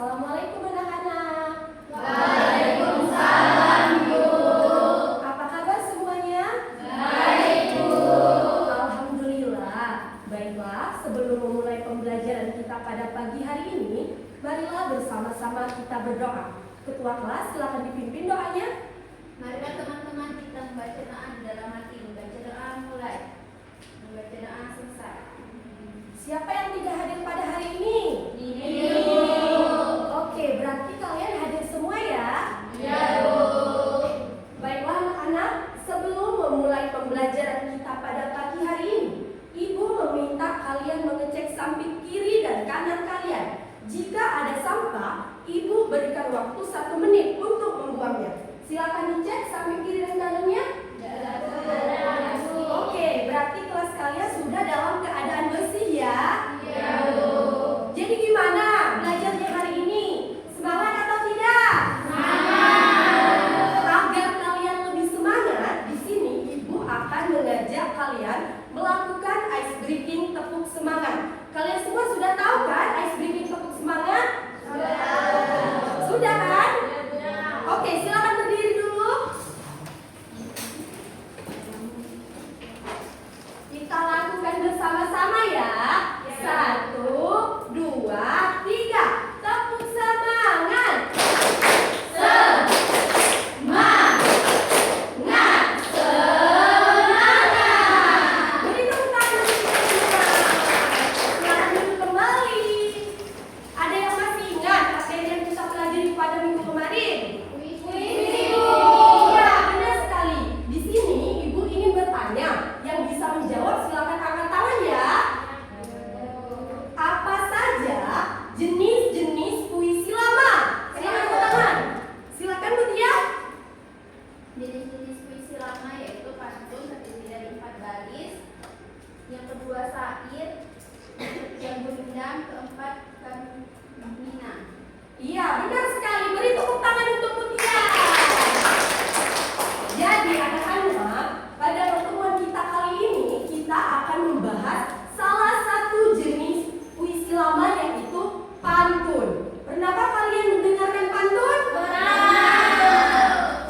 Assalamualaikum anak-anak. Waalaikumsalam, Bu. Apa kabar semuanya? Baik, Bu. Alhamdulillah. Baiklah, sebelum memulai pembelajaran kita pada pagi hari ini, marilah bersama-sama kita berdoa. Ketua kelas, silakan dipimpin doanya. Marilah teman-teman kita membaca doa di dalam hati. Membaca doa mulai. Membaca doa selesai. Siapa yang tidak hadir pada hari ini? Ini, Bu. Oke, berarti kalian hadir semua ya? Iya, Bu. Baiklah anak-anak, sebelum memulai pembelajaran kita pada pagi hari ini, Ibu meminta kalian mengecek samping kiri dan kanan kalian. Jika ada sampah, Ibu berikan waktu 1 menit untuk membuangnya. Silakan dicek samping kiri dan kanannya. Oke, berarti kelas kalian sudah dalam keadaan bersih ya? Iya, Bu. Jadi gimana belajarnya hari ini? Semangat atau tidak? Semangat. Agar kalian lebih semangat, di sini Ibu akan mengajak kalian melakukan ice breaking tepuk semangat. Kalian semua sudah tahu kan ice breaking tepuk semangat? Sudah kan? Oke, silakan berdiri dulu. Kita lakukan bersama-sama ya. 1, 2, 3. Tepuk semangat. Beri tepuk tangan untuk kita semua. Selamat duduk kembali. Ada yang masih ingat materi yang kita pelajari pada minggu kemarin? Iya, benar sekali. Di sini Ibu ingin bertanya. Yang bisa menjawab silakan angkat tangan ya. Apa saja jenis-jenis puisi lama? Silakan angkat tangan. Silakan Bu Tia. Jenis-jenis puisi lama yaitu pantun terdiri dari 4 baris. Yang kedua syair. Yang gundam, keempat kamina. Iya, benar sekali. Beri tepuk tangan untuk Bu Tia. Jadi anak-anak, pada pertemuan kita kali ini kita akan membahas salah satu jenis puisi lama yaitu pantun. Pernahkah kalian mendengarkan pantun?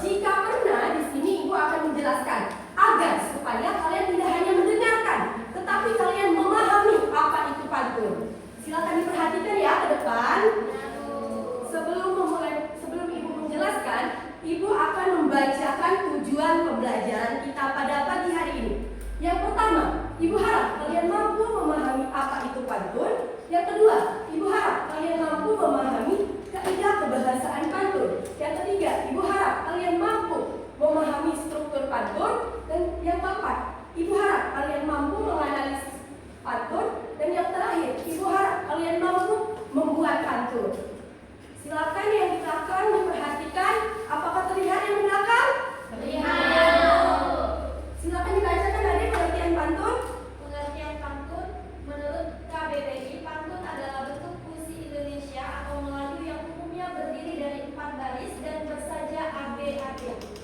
Jika pernah, di sini Ibu akan menjelaskan agar supaya kalian tidak hanya mendengarkan, tetapi kalian memahami apa itu pantun. Silakan diperhatikan ya ke depan. Sebelum Ibu menjelaskan, Ibu akan membacakan tujuan pembelajaran kita pada pagi hari ini. Yang pertama, Ibu harap kalian mampu memahami apa itu pantun. Yang kedua, Ibu harap kalian mampu memahami kaidah kebahasaan pantun. Yang ketiga, Ibu harap kalian mampu memahami struktur pantun. Dan yang keempat, Ibu harap kalian mampu menganalisis pantun. Dan yang terakhir, Ibu harap kalian mampu membuat pantun. Silakan yang di belakang diperhatikan. Apakah terlihat yang di belakang? Silakan dibacakan dari pengertian pantun. Pengertian pantun, menurut KBBI, pantun adalah bentuk puisi Indonesia atau Melayu yang umumnya berdiri dari 4 baris dan bersaja AB-AB.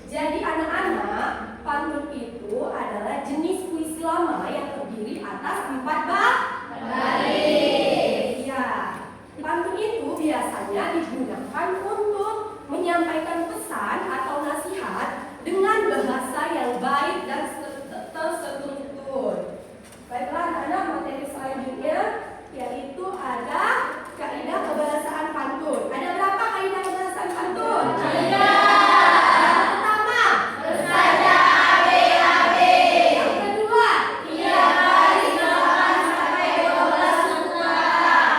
Jadi anak-anak, pantun itu adalah jenis puisi lama yang terdiri atas 4 baris. Ya, pantun itu biasanya digunakan untuk menyampaikan pesan atau nasihat dengan bahasa yang baik dan terstruktur. Baiklah anak-anak, materi selanjutnya yaitu ada kaidah kebahasaan pantun. Ada berapa kaidah kebahasaan pantun? Yang pertama, Bersaja AB-AB. yang kedua, 3 baris 8 sampai 12 sutra.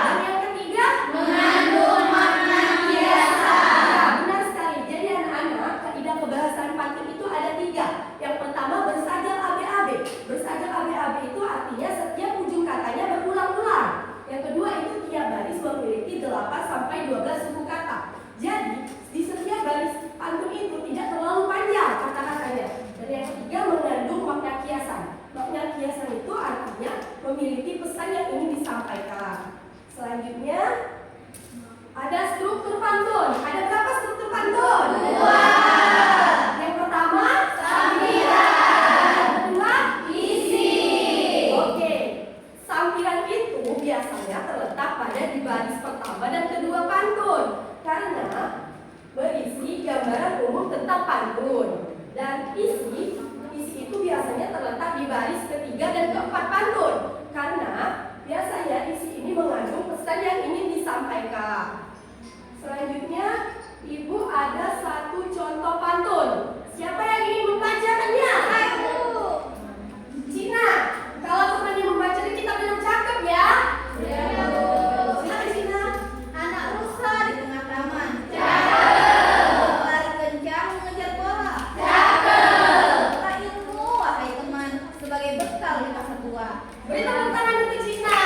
dan yang ketiga, Mengandung makna biasa. ya, benar sekali. Jadi anak-anak, kaidah kebahasaan pantun itu ada 3. Yang pertama, bersajak AB-AB. Bersajak AB-AB itu artinya setiap ujung katanya berulang-ulang. Yang kedua itu tiap baris memiliki 8 sampai 12 suku kata. Jadi di setiap baris pantun itu tidak terlalu panjang kata-katanya. Dan yang ketiga, mengandung makna kiasan. Makna kiasan itu artinya memiliki pesan yang ingin disampaikan. Selanjutnya ada struktur pantun. Ada berapa struktur pantun? 2. Yang pertama, Sampiran. yang kedua, Isi. oke. Sampiran itu biasanya terletak pada di baris pertama dan kedua pantun. tentang pantun. Dan isi itu biasanya terletak di baris ketiga dan keempat pantun. Karena biasanya isi ini mengandung pesan yang ingin disampaikan. Selanjutnya, Ibu ada satu contoh pantun. Siapa yang ingin membacakannya? Ayo. Cina, kalau temannya membacanya kita bilang cakep ya. Ya, Bu. Silakan Cina. Anak rusa di tengah taman. Cakep. Lari kencang mengejar bola. Cakep. Tak ilmu wahai teman sebagai bekal di masa tua. Beri tepuk tangan untuk Cina.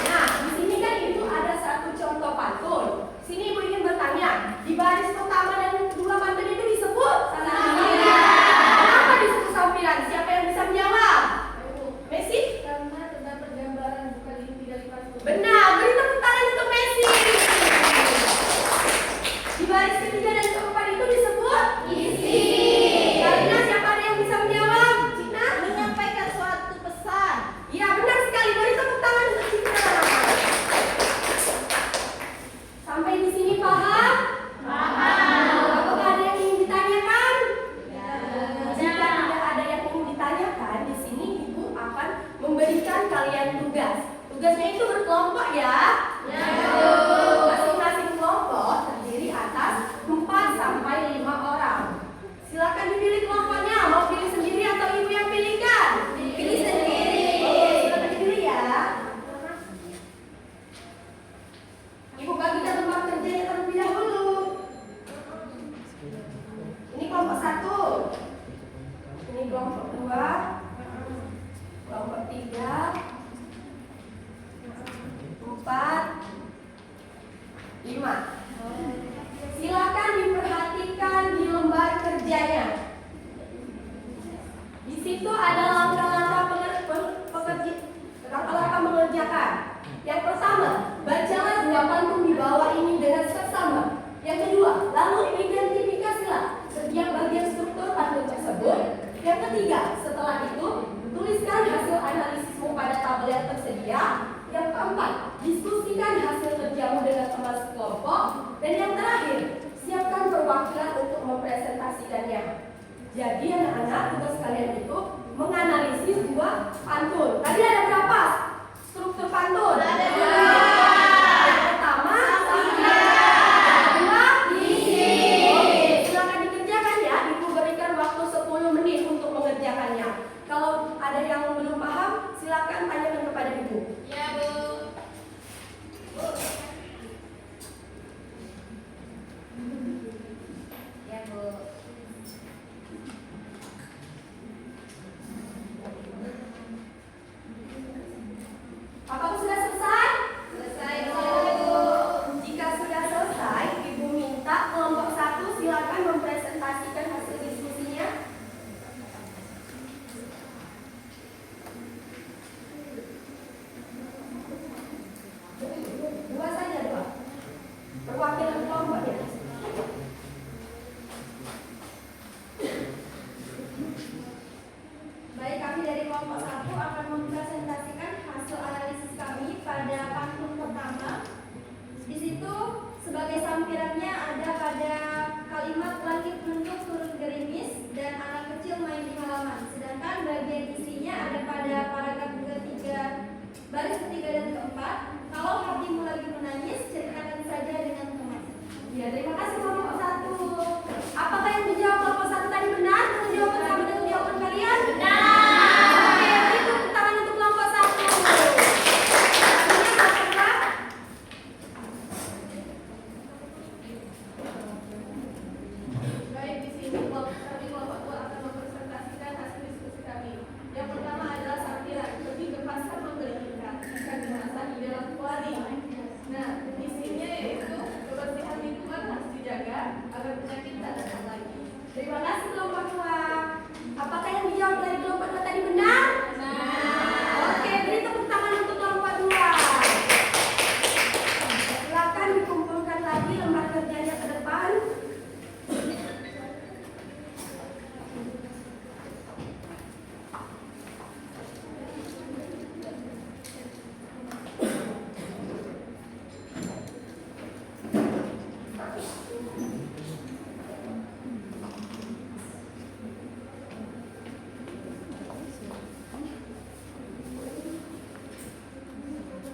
Nah, di sini kan itu ada satu contoh pantun. Sini Ibu ingin bertanya, di baris pertama dan kedua pantun itu disebut sampiran. Kenapa disebut sampiran? Siapa yang bisa menjawab? Messi? Karena terdapat gambaran bukan inti dari pantun. Benar, beri tepuk tangan untuk Messi. Di baris ketiga dan keempat itu disebut Isi. Karena siapa ada yang bisa menjawab? Cina? Menyampaikan suatu pesan. Ya, benar sekali. Beri tepuk tangan untuk Cina. Sampai di sini paham? Paham. Apakah ada yang ingin ditanyakan? Ya. Jika tidak ada yang ingin ditanyakan, di sini Ibu akan memberikan kalian tugas. Tugasnya itu berkelompok ya. Ya, Masing-masing kelompok terdiri atas 4 sampai 5 orang. Silakan dipilih kelompoknya. Mau pilih sendiri atau Ibu yang pilihkan? Pilih sendiri. Oke, silakan dipilih ya. Ibu bagikan tempat kerjanya terlebih dahulu. Ini kelompok 1. Ini kelompok 2. Kelompok 3. 4. 5. Silakan diperhatikan di lembar kerjanya. Di situ ada langkah-langkah mengerjakan. Yang pertama, bacalah 2 pantun di bawah ini dengan seksama. Yang kedua, lalu identifikasilah setiap bagian struktur pantun tersebut. Yang ketiga, setelah itu, tuliskan hasil analisismu pada tabel yang tersedia. Yang keempat, diskusikan hasil kerjamu dengan teman sekelompok. Dan yang terakhir, siapkan perwakilan untuk mempresentasikannya. Jadi anak-anak, tugas kalian itu menganalisis 2 pantun. Tadi ada berapa struktur pantun? Ada 2. Yang pertama, yang kedua, Isi. Oke, silakan dikerjakan ya. Ibu berikan waktu 10 menit untuk mengerjakannya. Kalau ada yang belum paham, silakan tanyakan kepada Ibu. Ya, Bu. Ya, Bu. Apakah sudah selesai? Selesai, Bu. Jika sudah selesai, Ibu minta kelompok 1 silakan mempresentasikan hasil diskusinya. Dua saja, 2. Perwakilan kelompok ya. Baik, kami dari kelompok 1 akan mempresentasikan hasil analisis kami pada pantun pertama. Di situ sebagai sampirannya ada pada kalimat langit mendung turun gerimis dan anak kecil main di halaman. Sedangkan bagian isinya ada pada paragraf ketiga, baris ketiga dan keempat. Kalau hatimu lagi menangis, ceritakan saja dengan teman. Ya, terima kasih kelompok 1. Apakah yang dijawab kelompok 1 tadi benar dengan jawaban sama dengan jawaban kalian? Oke, beri tepuk tangan untuk kelompok 1. Artinya apakah? Baik, di sini kelompok 2 akan mempresentasikan hasil diskusi kami. Yang pertama adalah sampiran, lebih gempaskan menggelikan jika dirasa di dalam kuali. Nah, isinya yaitu kebersihan lingkungan harus dijaga,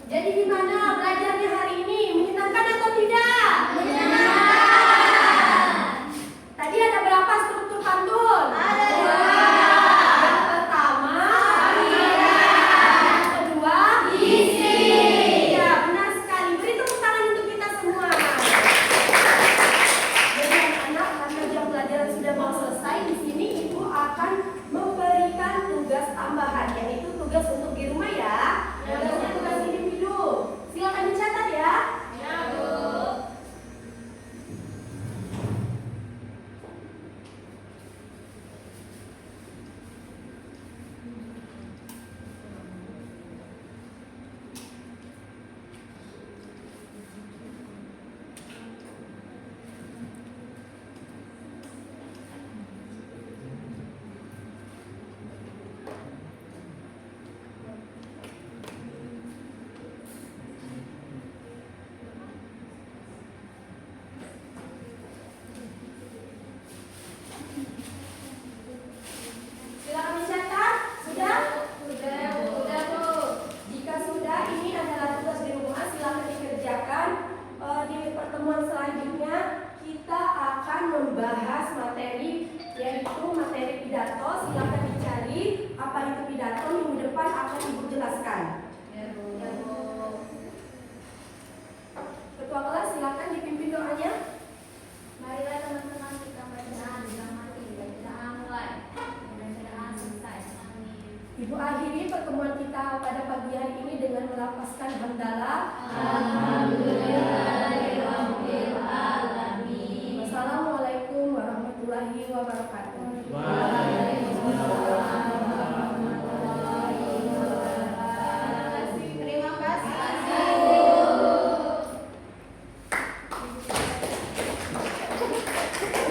Jadi gimana belajarnya hari ini? Menyenangkan atau tidak? Tadi ada berapa struktur pantun? Ada dua. Yang pertama, yang kedua, isi. Ya, benar sekali. Beri tepuk tangan untuk kita semua. Jadi anak-anak, karena jam pelajaran sudah mau selesai, di sini Ibu akan memberikan tugas tambahan, yaitu tugas untuk di rumah ya. Tugasnya tugas individu. Silakan dicatat ya. Silakan dicatat. Sudah? Sudah, Bu. Jika sudah, ini adalah tugas di rumah. Silakan dikerjakan. Di pertemuan selanjutnya kita akan membahas materi, yaitu materi pidato. Silakan dicari apa itu pidato. Minggu depan akan Ibu jelaskan. Ketua kelas, silakan dipimpin doanya. Marilah teman-teman kita bacaan dalam hati, bacaan mulai, bacaan selesai. Amin. Ibu akhiri pertemuan kita pada pagi hari ini dengan melafazkan hamdalah. Alhamdulillah.